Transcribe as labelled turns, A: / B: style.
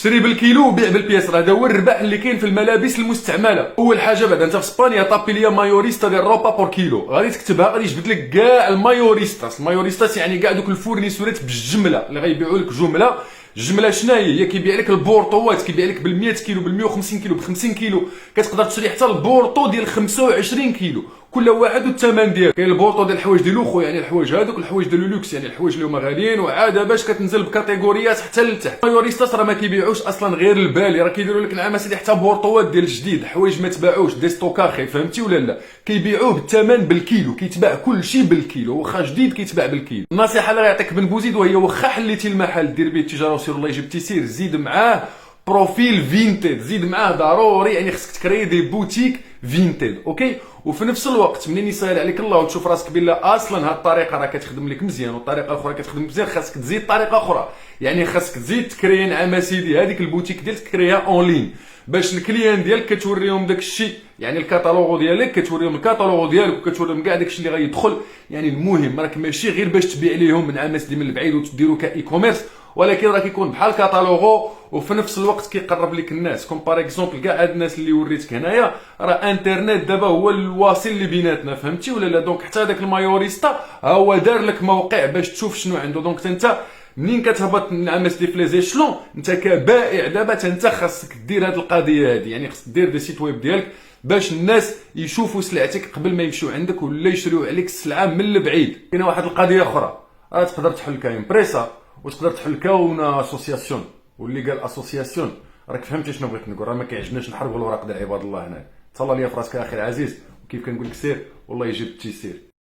A: شري بالكيلو وبيع بالبياس، هذا هو الربح اللي كاين في الملابس المستعمله. اول حاجه بعد انت في اسبانيا طابي ليا مايوريستا ديال روبا بور كيلو، غادي تكتبها غادي يجبد لك كاع المايوريستاس يعني كاع دوك الفورنيسورات بالجمله اللي غيبيعوا لك جمله. الجمله شنو هي كيبيع لك البورطوات، كيبيع لك بال 100 كيلو بال 150 كيلو ب 50 كيلو، كتقدر تشري حتى البورطو ديال 25 كيلو، كل واحد والثمن ديالو. كاين البورطو ديال الحوايج ديال لوخو يعني الحوايج هذوك الحوايج ديال لوكس يعني الحوايج اللي هما غاليين، وعاده باش كتنزل بكاتيجوريات حتى لتحت. مايوريستاس راه ما كيبيعوش اصلا غير البالي، راه كيديروا لك نعم اسيدي حتى بورطوات ديال الجديد، حوايج ما تباعوش دي ستوكاخي، فهمتي ولا لا؟ كيبيعوه بالثمن بالكيلو، كيتباع كل شيء بالكيلو، واخا جديد كيتباع بالكيلو. النصيحه اللي غيعطيك بن بوزيد وهي واخا حليتي المحل دير به التجاره وسير الله يجيب تيسير، زيد معاه بروفيل فينتيد، زيد معاه ضروري يعني خصك تكري دي بوتيك فينتيد، اوكي. وفي نفس الوقت منين يسهل عليك الله وتشوف راسك بلا اصلا هاد الطريقه راه كتخدم لك مزيان والطريقه الاخرى كتخدم مزيان، خاصك تزيد طريقه اخرى، يعني خاصك تزيد تكري نعم اسيدي هذيك البوتيك ديالك تكريها اون لين باش الكليان ديالك كتوريهم داك الشيء، يعني الكاتالوغ ديالك كتوريهم الكاتالوغ ديالك وكتوريهم كاع داك الشيء اللي غيدخل. يعني المهم راك ماشي غير باش تبيع ليهم من نعم اسيدي من البعيد وتديروا كاي كوميرس، ولكن راه كيكون بحال كاتالوغو وفي نفس الوقت كيقرب لك الناس. كوم باغ اكزومبل كاع هاد الناس اللي وريتك هنايا راه انترنت دابا هو الواصل اللي بيناتنا، فهمتي ولا لا؟ دونك حتى هذاك المايوريستا هو دار لك موقع باش تشوف شنو عنده. دونك انت منين كتهبط نعم اسيدي في لي زيشلون انت كبائع دابا انت خاصك دير هاد القضيه هادي، يعني خاصك دير دي سيت ويب ديالك باش الناس يشوفوا سلعتك قبل ما يمشيو عندك ولا يشريو عليك السلعه من البعيد. كاينه واحد القضيه اخرى راه تقدر تحل كاين بريسا وتقدر تحل كاونا اسوسياسيون واللي قال اسوسياسيون. راك فهمتي شنو بغيت نقول؟ راه ما كيعجبناش نحرقوا الوراق ديال عباد الله هنا. تهلا ليا في راسك اخي العزيز، وكيف كنقول لك سير والله يجيب التيسير.